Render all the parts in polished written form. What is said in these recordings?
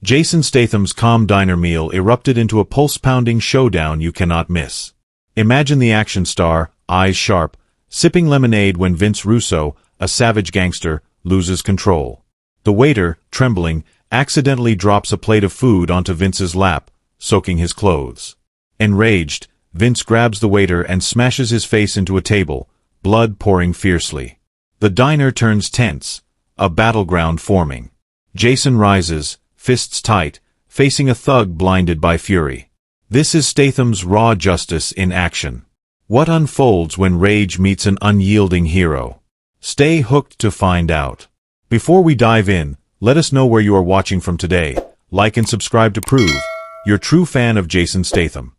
Jason Statham's calm diner meal erupted into a pulse-pounding showdown you cannot miss. Imagine the action star, eyes sharp, sipping lemonade when Vince Russo, a savage gangster, loses control. The waiter, trembling, accidentally drops a plate of food onto Vince's lap, soaking his clothes. Enraged, Vince grabs the waiter and smashes his face into a table, blood pouring fiercely. The diner turns tense, a battleground forming. Jason rises, fists tight, facing a thug blinded by fury. This is Statham's raw justice in action. What unfolds when rage meets an unyielding hero? Stay hooked to find out. Before we dive in, let us know where you are watching from today. Like and subscribe to prove you're a true fan of Jason Statham.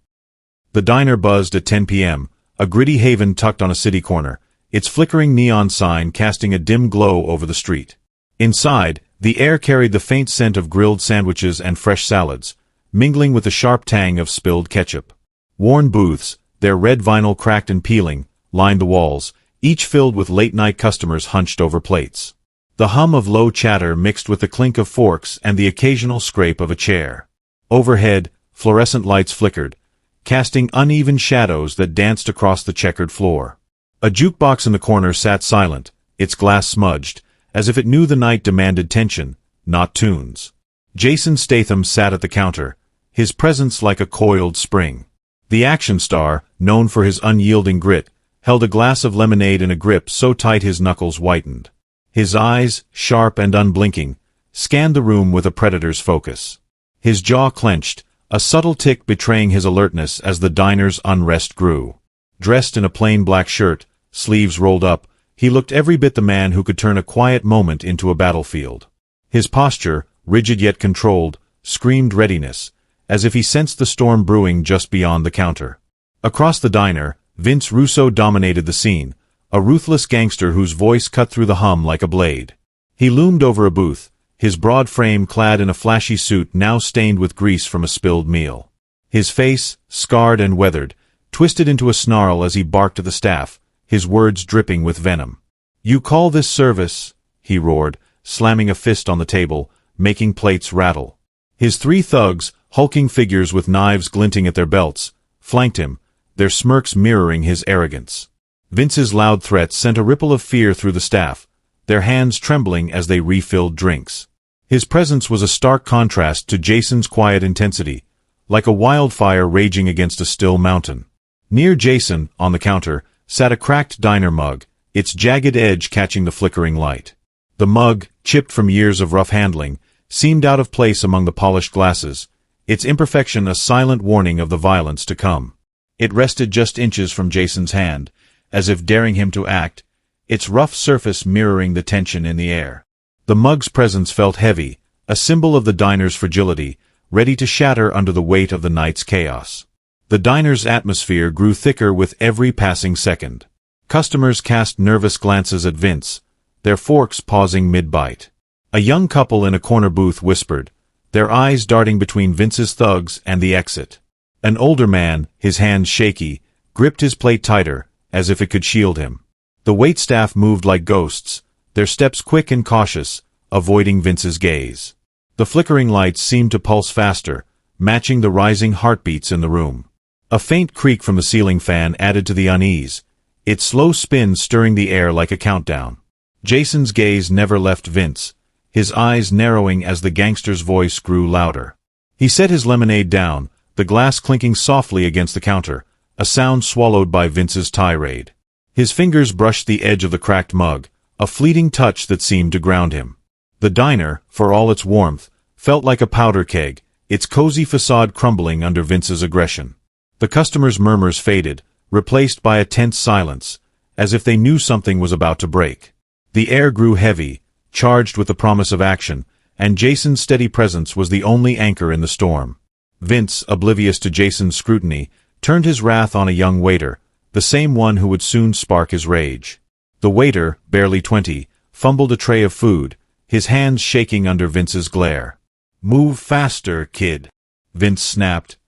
The diner buzzed at 10 p.m., a gritty haven tucked on a city corner, its flickering neon sign casting a dim glow over the street. Inside, the air carried the faint scent of grilled sandwiches and fresh salads, mingling with the sharp tang of spilled ketchup. Worn booths, their red vinyl cracked and peeling, lined the walls, each filled with late-night customers hunched over plates. The hum of low chatter mixed with the clink of forks and the occasional scrape of a chair. Overhead, fluorescent lights flickered, casting uneven shadows that danced across the checkered floor. A jukebox in the corner sat silent, its glass smudged, as if it knew the night demanded tension, not tunes. Jason Statham sat at the counter, his presence like a coiled spring. The action star, known for his unyielding grit, held a glass of lemonade in a grip so tight his knuckles whitened. His eyes, sharp and unblinking, scanned the room with a predator's focus. His jaw clenched, a subtle tick betraying his alertness as the diner's unrest grew. Dressed in a plain black shirt, sleeves rolled up, he looked every bit the man who could turn a quiet moment into a battlefield. His posture, rigid yet controlled, screamed readiness, as if he sensed the storm brewing just beyond the counter. Across the diner, Vince Russo dominated the scene, a ruthless gangster whose voice cut through the hum like a blade. He loomed over a booth, his broad frame clad in a flashy suit now stained with grease from a spilled meal. His face, scarred and weathered, twisted into a snarl as he barked at the staff, his words dripping with venom. "You call this service?" he roared, slamming a fist on the table, making plates rattle. His three thugs, hulking figures with knives glinting at their belts, flanked him, their smirks mirroring his arrogance. Vince's loud threats sent a ripple of fear through the staff, their hands trembling as they refilled drinks. His presence was a stark contrast to Jason's quiet intensity, like a wildfire raging against a still mountain. Near Jason, on the counter, sat a cracked diner mug, its jagged edge catching the flickering light. The mug, chipped from years of rough handling, seemed out of place among the polished glasses, its imperfection a silent warning of the violence to come. It rested just inches from Jason's hand, as if daring him to act, its rough surface mirroring the tension in the air. The mug's presence felt heavy, a symbol of the diner's fragility, ready to shatter under the weight of the night's chaos. The diner's atmosphere grew thicker with every passing second. Customers cast nervous glances at Vince, their forks pausing mid-bite. A young couple in a corner booth whispered, their eyes darting between Vince's thugs and the exit. An older man, his hands shaky, gripped his plate tighter, as if it could shield him. The waitstaff moved like ghosts, their steps quick and cautious, avoiding Vince's gaze. The flickering lights seemed to pulse faster, matching the rising heartbeats in the room. A faint creak from the ceiling fan added to the unease, its slow spin stirring the air like a countdown. Jason's gaze never left Vince, his eyes narrowing as the gangster's voice grew louder. He set his lemonade down, the glass clinking softly against the counter, a sound swallowed by Vince's tirade. His fingers brushed the edge of the cracked mug, a fleeting touch that seemed to ground him. The diner, for all its warmth, felt like a powder keg, its cozy facade crumbling under Vince's aggression. The customers' murmurs faded, replaced by a tense silence, as if they knew something was about to break. The air grew heavy, charged with the promise of action, and Jason's steady presence was the only anchor in the storm. Vince, oblivious to Jason's scrutiny, turned his wrath on a young waiter, the same one who would soon spark his rage. The waiter, barely 20, fumbled a tray of food, his hands shaking under Vince's glare. "Move faster, kid," Vince snapped,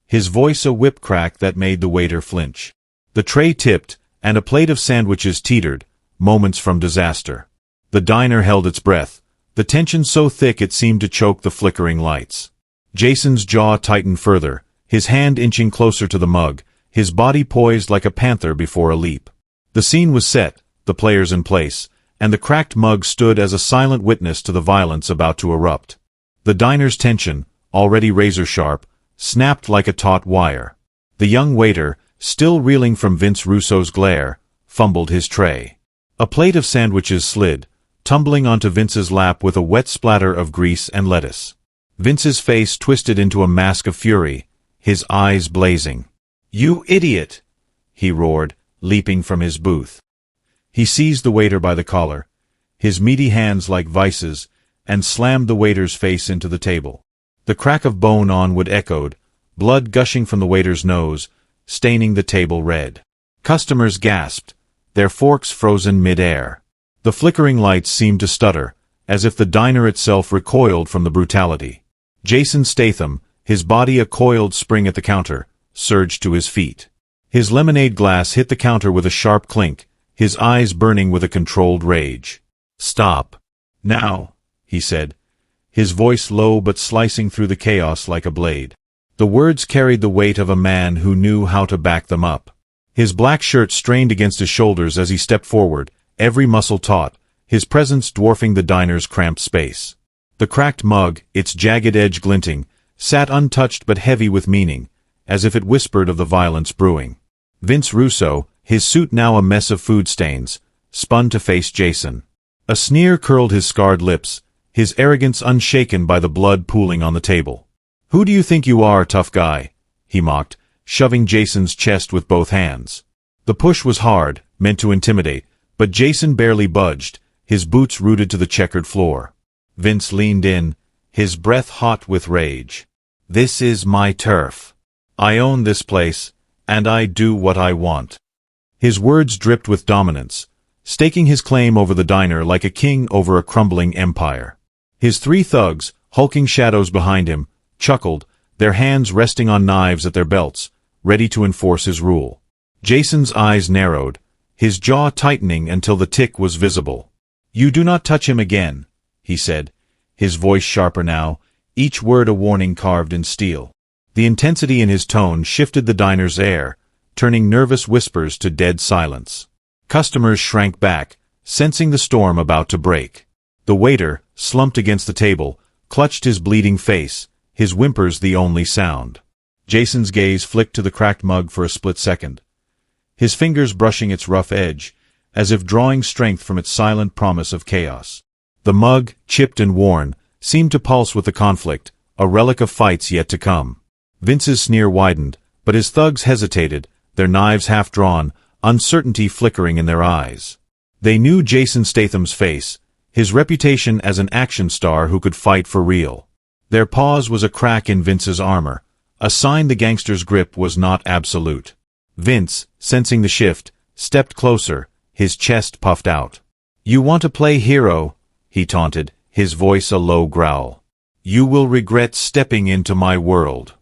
his voice a whip crack that made the waiter flinch. The tray tipped, and a plate of sandwiches teetered, moments from disaster. The diner held its breath, the tension so thick it seemed to choke the flickering lights. Jason's jaw tightened further, his hand inching closer to the mug, his body poised like a panther before a leap. The scene was set, the players in place, and the cracked mug stood as a silent witness to the violence about to erupt. The diner's tension, already razor-sharp, snapped like a taut wire. The young waiter, still reeling from Vince Russo's glare, fumbled his tray. A plate of sandwiches slid, tumbling onto Vince's lap with a wet splatter of grease and lettuce. Vince's face twisted into a mask of fury, his eyes blazing. "You idiot!" he roared, leaping from his booth. He seized the waiter by the collar, his meaty hands like vices, and slammed the waiter's face into the table. The crack of bone on wood echoed, blood gushing from the waiter's nose, staining the table red. Customers gasped, their forks frozen mid-air. The flickering lights seemed to stutter, as if the diner itself recoiled from the brutality. Jason Statham, his body a coiled spring at the counter, surged to his feet. His lemonade glass hit the counter with a sharp clink, his eyes burning with a controlled rage. "Stop. Now," he said, his voice low but slicing through the chaos like a blade. The words carried the weight of a man who knew how to back them up. His black shirt strained against his shoulders as he stepped forward, every muscle taut, his presence dwarfing the diner's cramped space. The cracked mug, its jagged edge glinting, sat untouched but heavy with meaning, as if it whispered of the violence brewing. Vince Russo, his suit now a mess of food stains, spun to face Jason. A sneer curled his scarred lips, his arrogance unshaken by the blood pooling on the table. "Who do you think you are, tough guy?" he mocked, shoving Jason's chest with both hands. The push was hard, meant to intimidate, but Jason barely budged, his boots rooted to the checkered floor. Vince leaned in, his breath hot with rage. "This is my turf. I own this place, and I do what I want." His words dripped with dominance, staking his claim over the diner like a king over a crumbling empire. His three thugs, hulking shadows behind him, chuckled, their hands resting on knives at their belts, ready to enforce his rule. Jason's eyes narrowed, his jaw tightening until the tick was visible. "You do not touch him again," he said, his voice sharper now, each word a warning carved in steel. The intensity in his tone shifted the diner's air, turning nervous whispers to dead silence. Customers shrank back, sensing the storm about to break. The waiter, slumped against the table, clutched his bleeding face, his whimpers the only sound. Jason's gaze flicked to the cracked mug for a split second, his fingers brushing its rough edge, as if drawing strength from its silent promise of chaos. The mug, chipped and worn, seemed to pulse with the conflict, a relic of fights yet to come. Vince's sneer widened, but his thugs hesitated, their knives half drawn, uncertainty flickering in their eyes. They knew Jason Statham's face, his reputation as an action star who could fight for real. Their pause was a crack in Vince's armor, a sign the gangster's grip was not absolute. Vince, sensing the shift, stepped closer, his chest puffed out. "You want to play hero?" he taunted, his voice a low growl. "You will regret stepping into my world."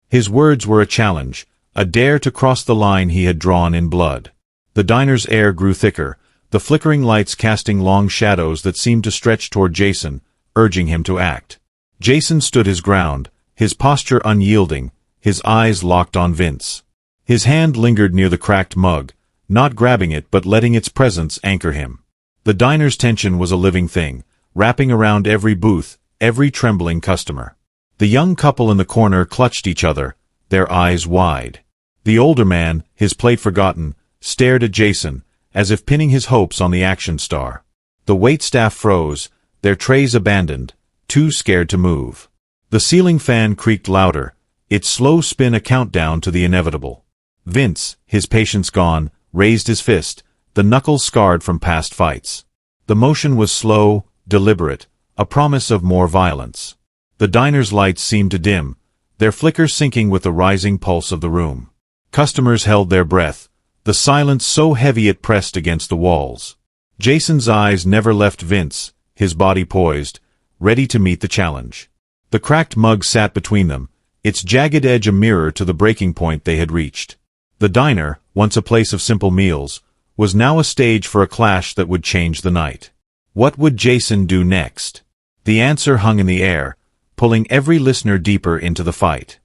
His words were a challenge, a dare to cross the line he had drawn in blood. The diner's air grew thicker, the flickering lights casting long shadows that seemed to stretch toward Jason, urging him to act. Jason stood his ground, his posture unyielding, his eyes locked on Vince. His hand lingered near the cracked mug, not grabbing it but letting its presence anchor him. The diner's tension was a living thing, wrapping around every booth, every trembling customer. The young couple in the corner clutched each other, their eyes wide. The older man, his plate forgotten, stared at Jason, as if pinning his hopes on the action star. The waitstaff froze, their trays abandoned, too scared to move. The ceiling fan creaked louder, its slow spin a countdown to the inevitable. Vince, his patience gone, raised his fist, the knuckles scarred from past fights. The motion was slow, deliberate, a promise of more violence. The diner's lights seemed to dim, their flicker sinking with the rising pulse of the room. Customers held their breath, the silence so heavy it pressed against the walls. Jason's eyes never left Vince, his body poised, ready to meet the challenge. The cracked mug sat between them, its jagged edge a mirror to the breaking point they had reached. The diner, once a place of simple meals, was now a stage for a clash that would change the night. What would Jason do next? The answer hung in the air, pulling every listener deeper into the fight.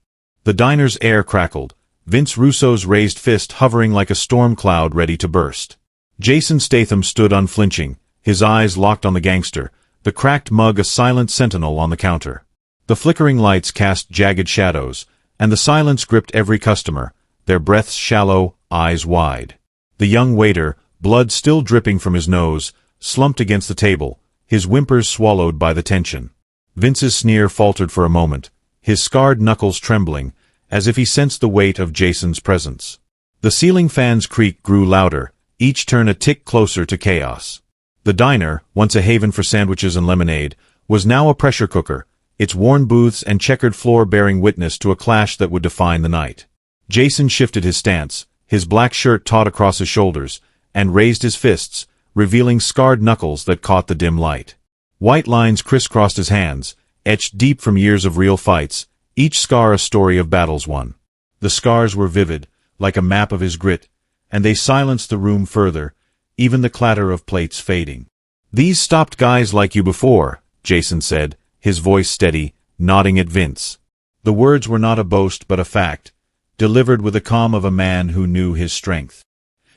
The diner's air crackled, Vince Russo's raised fist hovering like a storm cloud ready to burst. Jason Statham stood unflinching, his eyes locked on the gangster, the cracked mug a silent sentinel on the counter. The flickering lights cast jagged shadows, and the silence gripped every customer, their breaths shallow, eyes wide. The young waiter, blood still dripping from his nose, slumped against the table, his whimpers swallowed by the tension. Vince's sneer faltered for a moment, his scarred knuckles trembling, as if he sensed the weight of Jason's presence. The ceiling fan's creak grew louder, each turn a tick closer to chaos. The diner, once a haven for sandwiches and lemonade, was now a pressure cooker, its worn booths and checkered floor bearing witness to a clash that would define the night. Jason shifted his stance, his black shirt taut across his shoulders, and raised his fists, revealing scarred knuckles that caught the dim light. White lines crisscrossed his hands, etched deep from years of real fights, each scar a story of battles won. The scars were vivid, like a map of his grit, and they silenced the room further, even the clatter of plates fading. "These stopped guys like you before," Jason said, his voice steady, nodding at Vince. The words were not a boast but a fact, delivered with the calm of a man who knew his strength.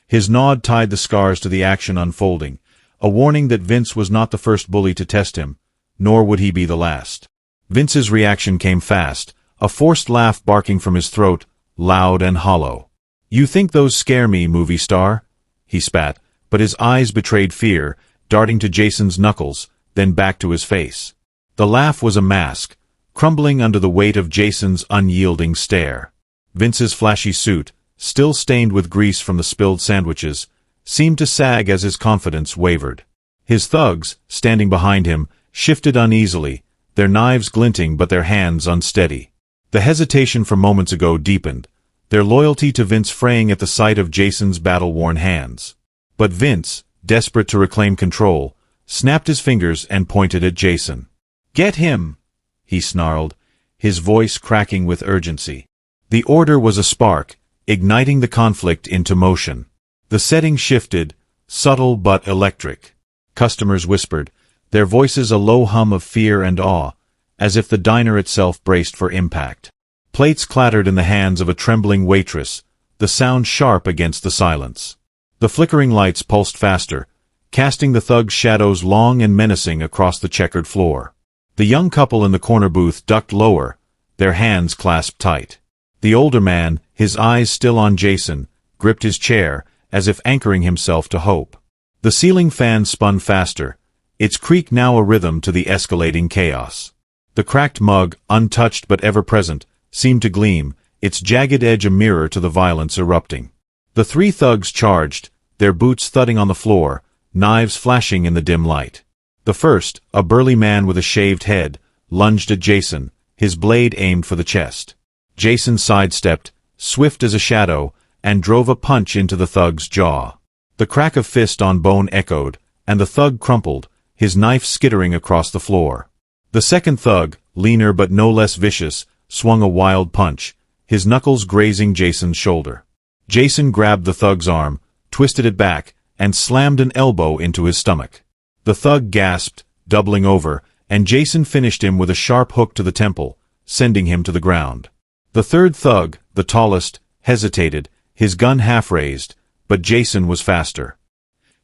His nod tied the scars to the action unfolding, a warning that Vince was not the first bully to test him, nor would he be the last. Vince's reaction came fast, a forced laugh barking from his throat, loud and hollow. "You think those scare me, movie star?" He spat, but his eyes betrayed fear, darting to Jason's knuckles, then back to his face. The laugh was a mask, crumbling under the weight of Jason's unyielding stare. Vince's flashy suit, still stained with grease from the spilled sandwiches, seemed to sag as his confidence wavered. His thugs, standing behind him, shifted uneasily, their knives glinting but their hands unsteady. The hesitation from moments ago deepened, their loyalty to Vince fraying at the sight of Jason's battle-worn hands. But Vince, desperate to reclaim control, snapped his fingers and pointed at Jason. "Get him!" he snarled, his voice cracking with urgency. The order was a spark, igniting the conflict into motion. The setting shifted, subtle but electric. Customers whispered, their voices a low hum of fear and awe, as if the diner itself braced for impact. Plates clattered in the hands of a trembling waitress, the sound sharp against the silence. The flickering lights pulsed faster, casting the thugs' shadows long and menacing across the checkered floor. The young couple in the corner booth ducked lower, their hands clasped tight. The older man, his eyes still on Jason, gripped his chair, as if anchoring himself to hope. The ceiling fan spun faster, its creak now a rhythm to the escalating chaos. The cracked mug, untouched but ever-present, seemed to gleam, its jagged edge a mirror to the violence erupting. The three thugs charged, their boots thudding on the floor, knives flashing in the dim light. The first, a burly man with a shaved head, lunged at Jason, his blade aimed for the chest. Jason sidestepped, swift as a shadow, and drove a punch into the thug's jaw. The crack of fist on bone echoed, and the thug crumpled, his knife skittering across the floor. The second thug, leaner but no less vicious, swung a wild punch, his knuckles grazing Jason's shoulder. Jason grabbed the thug's arm, twisted it back, and slammed an elbow into his stomach. The thug gasped, doubling over, and Jason finished him with a sharp hook to the temple, sending him to the ground. The third thug, the tallest, hesitated, his gun half-raised, but Jason was faster.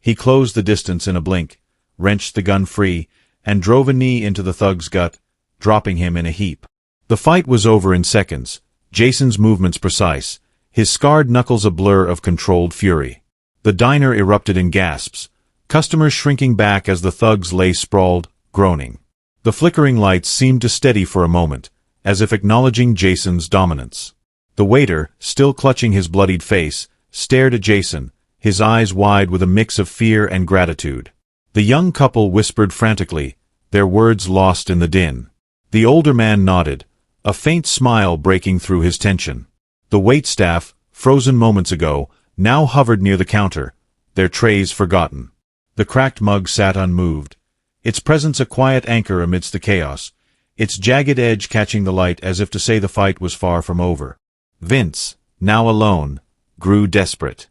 He closed the distance in a blink, wrenched the gun free, and drove a knee into the thug's gut, dropping him in a heap. The fight was over in seconds, Jason's movements precise, his scarred knuckles a blur of controlled fury. The diner erupted in gasps, customers shrinking back as the thugs lay sprawled, groaning. The flickering lights seemed to steady for a moment, as if acknowledging Jason's dominance. The waiter, still clutching his bloodied face, stared at Jason, his eyes wide with a mix of fear and gratitude. The young couple whispered frantically, their words lost in the din. The older man nodded, a faint smile breaking through his tension. The waitstaff, frozen moments ago, now hovered near the counter, their trays forgotten. The cracked mug sat unmoved, its presence a quiet anchor amidst the chaos, its jagged edge catching the light as if to say the fight was far from over. Vince, now alone, grew desperate.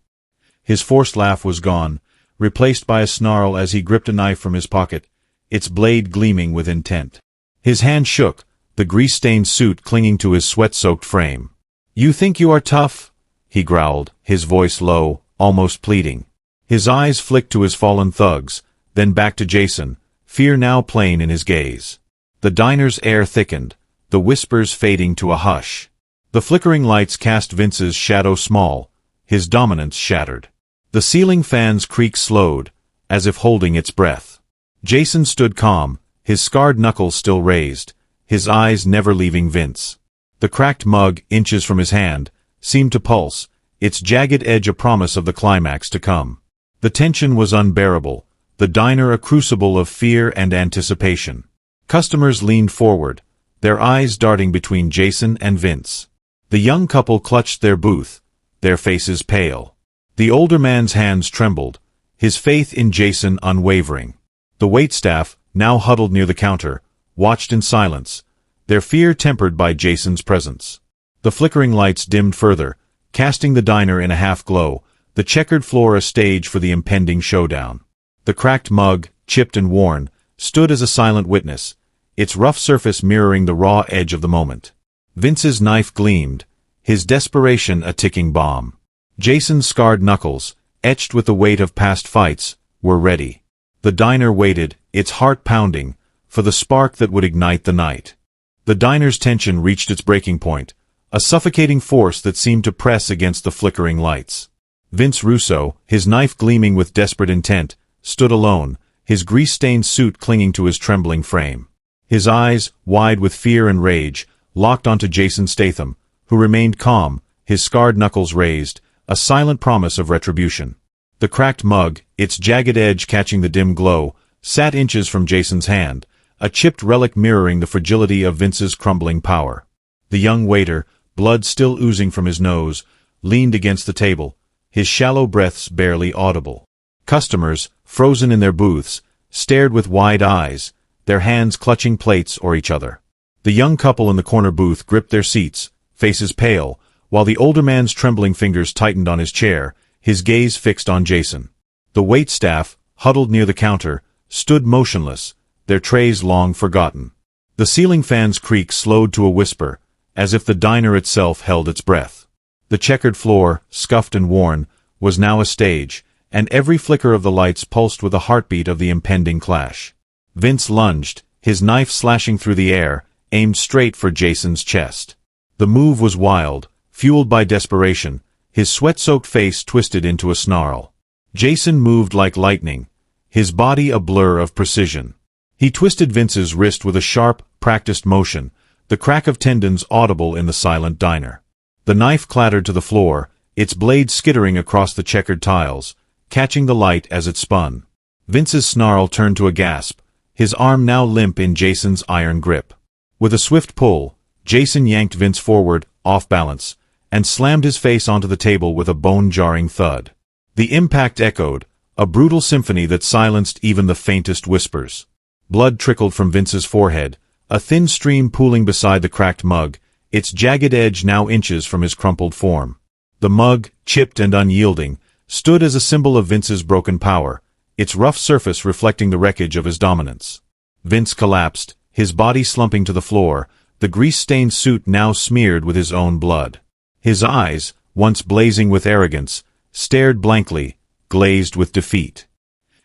His forced laugh was gone, replaced by a snarl as he gripped a knife from his pocket, its blade gleaming with intent. His hand shook, the grease-stained suit clinging to his sweat-soaked frame. "You think you are tough?" he growled, his voice low, almost pleading. His eyes flicked to his fallen thugs, then back to Jason, fear now plain in his gaze. The diner's air thickened, the whispers fading to a hush. The flickering lights cast Vince's shadow small, his dominance shattered. The ceiling fan's creak slowed, as if holding its breath. Jason stood calm, his scarred knuckles still raised, his eyes never leaving Vince. The cracked mug, inches from his hand, seemed to pulse, its jagged edge a promise of the climax to come. The tension was unbearable, the diner a crucible of fear and anticipation. Customers leaned forward, their eyes darting between Jason and Vince. The young couple clutched their booth, their faces pale. The older man's hands trembled, his faith in Jason unwavering. The waitstaff, now huddled near the counter, watched in silence, their fear tempered by Jason's presence. The flickering lights dimmed further, casting the diner in a half-glow, the checkered floor a stage for the impending showdown. The cracked mug, chipped and worn, stood as a silent witness, its rough surface mirroring the raw edge of the moment. Vince's knife gleamed, his desperation a ticking bomb. Jason's scarred knuckles, etched with the weight of past fights, were ready. The diner waited, its heart pounding, for the spark that would ignite the night. The diner's tension reached its breaking point, a suffocating force that seemed to press against the flickering lights. Vince Russo, his knife gleaming with desperate intent, stood alone, his grease-stained suit clinging to his trembling frame. His eyes, wide with fear and rage, locked onto Jason Statham, who remained calm, his scarred knuckles raised, a silent promise of retribution. The cracked mug, its jagged edge catching the dim glow, sat inches from Jason's hand, a chipped relic mirroring the fragility of Vince's crumbling power. The young waiter, blood still oozing from his nose, leaned against the table, his shallow breaths barely audible. Customers, frozen in their booths, stared with wide eyes, their hands clutching plates or each other. The young couple in the corner booth gripped their seats, faces pale, while the older man's trembling fingers tightened on his chair, his gaze fixed on Jason. The waitstaff, huddled near the counter, stood motionless, their trays long forgotten. The ceiling fan's creak slowed to a whisper, as if the diner itself held its breath. The checkered floor, scuffed and worn, was now a stage, and every flicker of the lights pulsed with a heartbeat of the impending clash. Vince lunged, his knife slashing through the air, aimed straight for Jason's chest. The move was wild, fueled by desperation, his sweat-soaked face twisted into a snarl. Jason moved like lightning, his body a blur of precision. He twisted Vince's wrist with a sharp, practiced motion, the crack of tendons audible in the silent diner. The knife clattered to the floor, its blade skittering across the checkered tiles, catching the light as it spun. Vince's snarl turned to a gasp, his arm now limp in Jason's iron grip. With a swift pull, Jason yanked Vince forward, off balance, and slammed his face onto the table with a bone-jarring thud. The impact echoed, a brutal symphony that silenced even the faintest whispers. Blood trickled from Vince's forehead, a thin stream pooling beside the cracked mug, its jagged edge now inches from his crumpled form. The mug, chipped and unyielding, stood as a symbol of Vince's broken power, its rough surface reflecting the wreckage of his dominance. Vince collapsed, his body slumping to the floor, the grease-stained suit now smeared with his own blood. His eyes, once blazing with arrogance, stared blankly, glazed with defeat.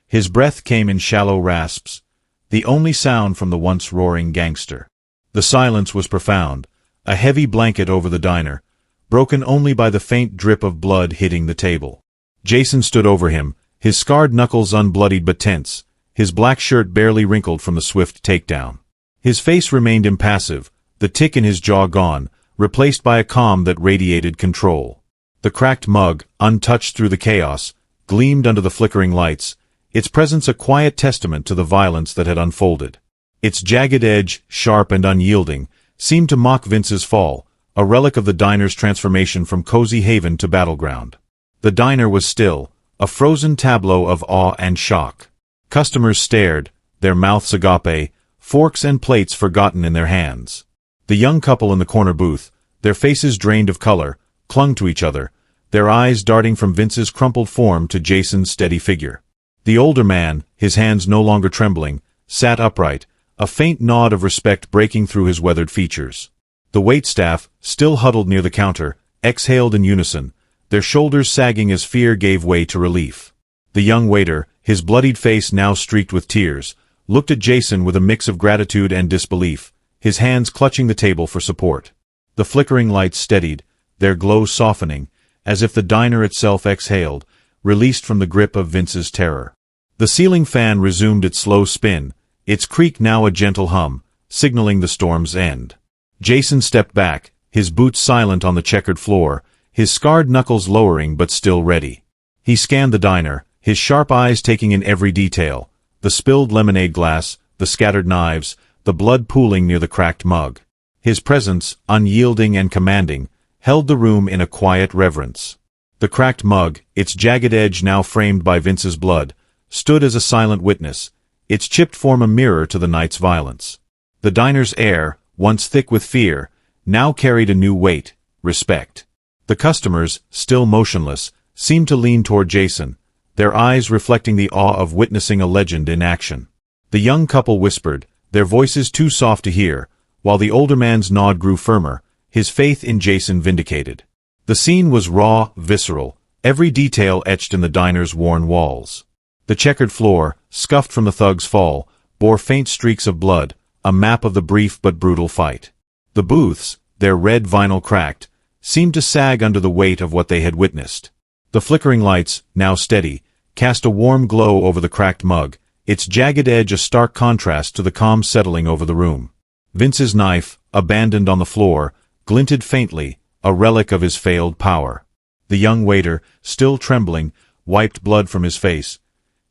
His breath came in shallow rasps, the only sound from the once roaring gangster. The silence was profound, a heavy blanket over the diner, broken only by the faint drip of blood hitting the table. Jason stood over him, his scarred knuckles unbloodied but tense, his black shirt barely wrinkled from the swift takedown. His face remained impassive, the tick in his jaw gone, replaced by a calm that radiated control. The cracked mug, untouched through the chaos, gleamed under the flickering lights, its presence a quiet testament to the violence that had unfolded. Its jagged edge, sharp and unyielding, seemed to mock Vince's fall, a relic of the diner's transformation from cozy haven to battleground. The diner was still, a frozen tableau of awe and shock. Customers stared, their mouths agape, forks and plates forgotten in their hands. The young couple in the corner booth, their faces drained of color, clung to each other, their eyes darting from Vince's crumpled form to Jason's steady figure. The older man, his hands no longer trembling, sat upright, a faint nod of respect breaking through his weathered features. The waitstaff, still huddled near the counter, exhaled in unison, their shoulders sagging as fear gave way to relief. The young waiter, his bloodied face now streaked with tears, looked at Jason with a mix of gratitude and disbelief, his hands clutching the table for support. The flickering lights steadied, their glow softening, as if the diner itself exhaled, released from the grip of Vince's terror. The ceiling fan resumed its slow spin, its creak now a gentle hum, signaling the storm's end. Jason stepped back, his boots silent on the checkered floor, his scarred knuckles lowering but still ready. He scanned the diner, his sharp eyes taking in every detail, the spilled lemonade glass, the scattered knives, the blood pooling near the cracked mug. His presence, unyielding and commanding, held the room in a quiet reverence. The cracked mug, its jagged edge now framed by Vince's blood, stood as a silent witness, its chipped form a mirror to the night's violence. The diner's air, once thick with fear, now carried a new weight, respect. The customers, still motionless, seemed to lean toward Jason, their eyes reflecting the awe of witnessing a legend in action. The young couple whispered, their voices too soft to hear, while the older man's nod grew firmer, his faith in Jason vindicated. The scene was raw, visceral, every detail etched in the diner's worn walls. The checkered floor, scuffed from the thug's fall, bore faint streaks of blood, a map of the brief but brutal fight. The booths, their red vinyl cracked, seemed to sag under the weight of what they had witnessed. The flickering lights, now steady, cast a warm glow over the cracked mug, its jagged edge a stark contrast to the calm settling over the room. Vince's knife, abandoned on the floor, glinted faintly, a relic of his failed power. The young waiter, still trembling, wiped blood from his face,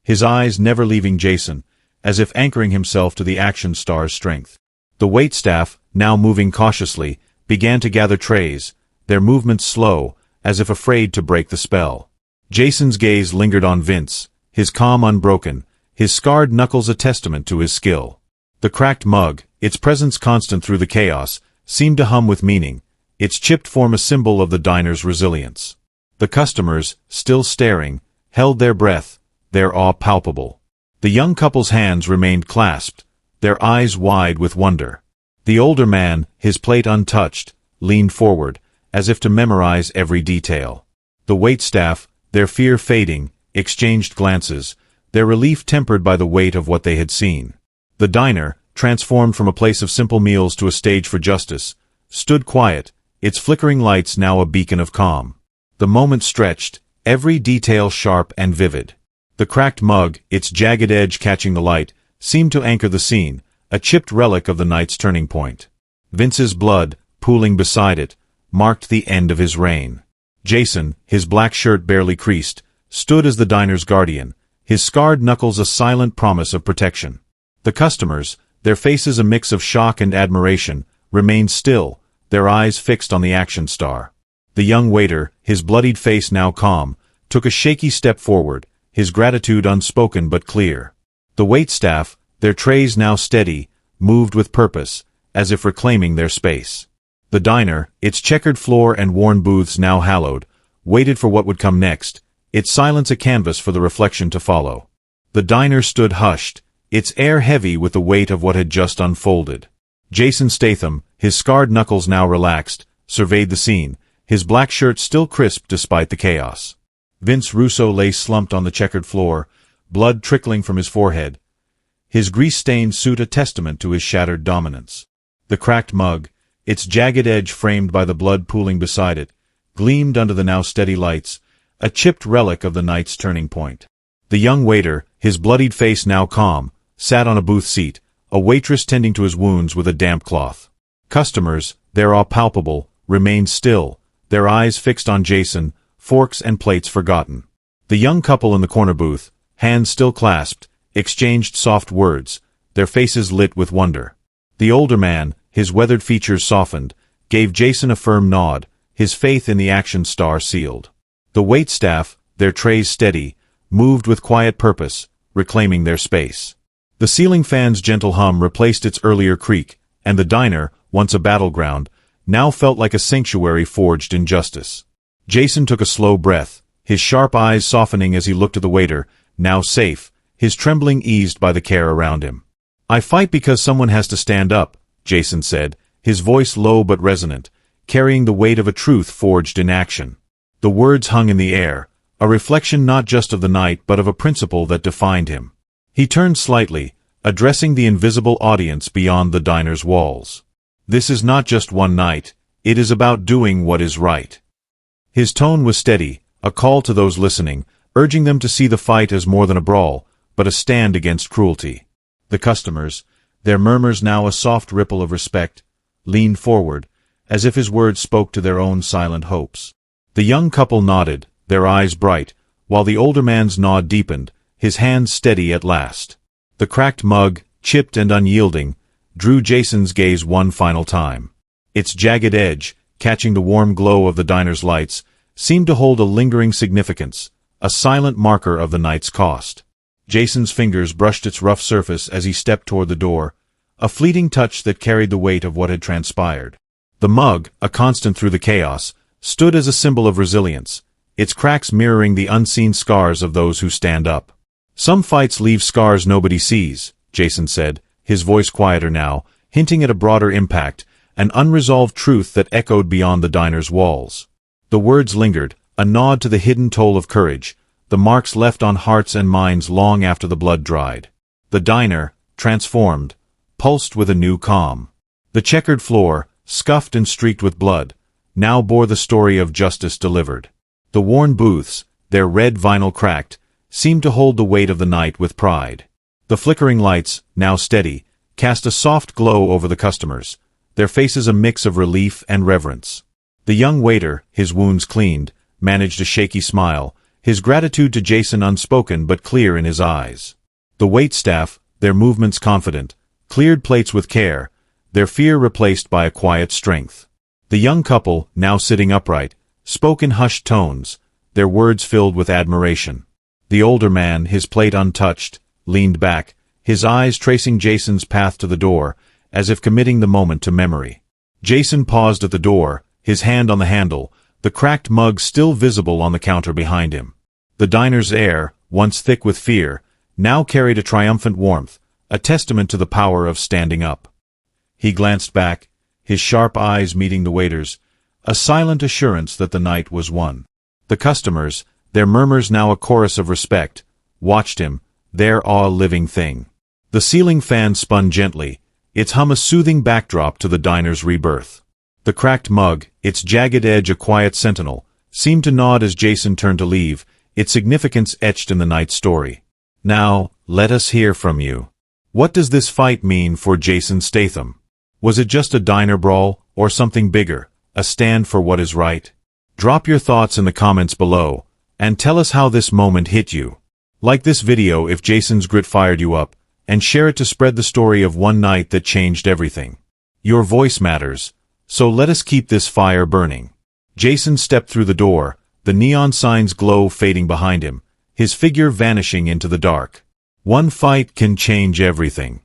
his eyes never leaving Jason, as if anchoring himself to the action star's strength. The waitstaff, now moving cautiously, began to gather trays, their movements slow, as if afraid to break the spell. Jason's gaze lingered on Vince, his calm unbroken, his scarred knuckles a testament to his skill. The cracked mug, its presence constant through the chaos, seemed to hum with meaning, its chipped form a symbol of the diner's resilience. The customers, still staring, held their breath, their awe palpable. The young couple's hands remained clasped, their eyes wide with wonder. The older man, his plate untouched, leaned forward, as if to memorize every detail. The waitstaff, their fear fading, exchanged glances, their relief tempered by the weight of what they had seen. The diner, transformed from a place of simple meals to a stage for justice, stood quiet, its flickering lights now a beacon of calm. The moment stretched, every detail sharp and vivid. The cracked mug, its jagged edge catching the light, seemed to anchor the scene, a chipped relic of the night's turning point. Vince's blood, pooling beside it, marked the end of his reign. Jason, his black shirt barely creased, stood as the diner's guardian, his scarred knuckles a silent promise of protection. The customers, their faces a mix of shock and admiration, remained still, their eyes fixed on the action star. The young waiter, his bloodied face now calm, took a shaky step forward, his gratitude unspoken but clear. The waitstaff, their trays now steady, moved with purpose, as if reclaiming their space. The diner, its checkered floor and worn booths now hallowed, waited for what would come next, its silence a canvas for the reflection to follow. The diner stood hushed, its air heavy with the weight of what had just unfolded. Jason Statham, his scarred knuckles now relaxed, surveyed the scene, his black shirt still crisp despite the chaos. Vince Russo lay slumped on the checkered floor, blood trickling from his forehead, his grease-stained suit a testament to his shattered dominance. The cracked mug, its jagged edge framed by the blood pooling beside it, gleamed under the now steady lights, a chipped relic of the night's turning point. The young waiter, his bloodied face now calm, sat on a booth seat, a waitress tending to his wounds with a damp cloth. Customers, their awe palpable, remained still, their eyes fixed on Jason, forks and plates forgotten. The young couple in the corner booth, hands still clasped, exchanged soft words, their faces lit with wonder. The older man, his weathered features softened, gave Jason a firm nod, his faith in the action star sealed. The waitstaff, their trays steady, moved with quiet purpose, reclaiming their space. The ceiling fan's gentle hum replaced its earlier creak, and the diner, once a battleground, now felt like a sanctuary forged in justice. Jason took a slow breath, his sharp eyes softening as he looked at the waiter, now safe, his trembling eased by the care around him. I fight because someone has to stand up, Jason said, his voice low but resonant, carrying the weight of a truth forged in action. The words hung in the air, a reflection not just of the night but of a principle that defined him. He turned slightly, addressing the invisible audience beyond the diner's walls. This is not just one night, it is about doing what is right. His tone was steady, a call to those listening, urging them to see the fight as more than a brawl, but a stand against cruelty. The customers, their murmurs now a soft ripple of respect, leaned forward, as if his words spoke to their own silent hopes. The young couple nodded, their eyes bright, while the older man's nod deepened, his hands steady at last. The cracked mug, chipped and unyielding, drew Jason's gaze one final time. Its jagged edge, catching the warm glow of the diner's lights, seemed to hold a lingering significance, a silent marker of the night's cost. Jason's fingers brushed its rough surface as he stepped toward the door, a fleeting touch that carried the weight of what had transpired. The mug, a constant through the chaos, stood as a symbol of resilience, its cracks mirroring the unseen scars of those who stand up. Some fights leave scars nobody sees, Jason said, his voice quieter now, hinting at a broader impact, an unresolved truth that echoed beyond the diner's walls. The words lingered, a nod to the hidden toll of courage, the marks left on hearts and minds long after the blood dried. The diner, transformed, pulsed with a new calm. The checkered floor, scuffed and streaked with blood, now bore the story of justice delivered. The worn booths, their red vinyl cracked, seemed to hold the weight of the night with pride. The flickering lights, now steady, cast a soft glow over the customers, their faces a mix of relief and reverence. The young waiter, his wounds cleaned, managed a shaky smile, his gratitude to Jason unspoken but clear in his eyes. The waitstaff, their movements confident, cleared plates with care, their fear replaced by a quiet strength. The young couple, now sitting upright, spoke in hushed tones, their words filled with admiration. The older man, his plate untouched, leaned back, his eyes tracing Jason's path to the door, as if committing the moment to memory. Jason paused at the door, his hand on the handle, the cracked mug still visible on the counter behind him. The diner's air, once thick with fear, now carried a triumphant warmth, a testament to the power of standing up. He glanced back, his sharp eyes meeting the waiters, a silent assurance that the night was won. The customers, their murmurs now a chorus of respect, watched him, their awe a living thing. The ceiling fan spun gently, its hum a soothing backdrop to the diner's rebirth. The cracked mug, its jagged edge a quiet sentinel, seemed to nod as Jason turned to leave, its significance etched in the night's story. Now, let us hear from you. What does this fight mean for Jason Statham? Was it just a diner brawl, or something bigger, a stand for what is right? Drop your thoughts in the comments below, and tell us how this moment hit you. Like this video if Jason's grit fired you up, and share it to spread the story of one night that changed everything. Your voice matters, so let us keep this fire burning. Jason stepped through the door, the neon sign's glow fading behind him, his figure vanishing into the dark. One fight can change everything.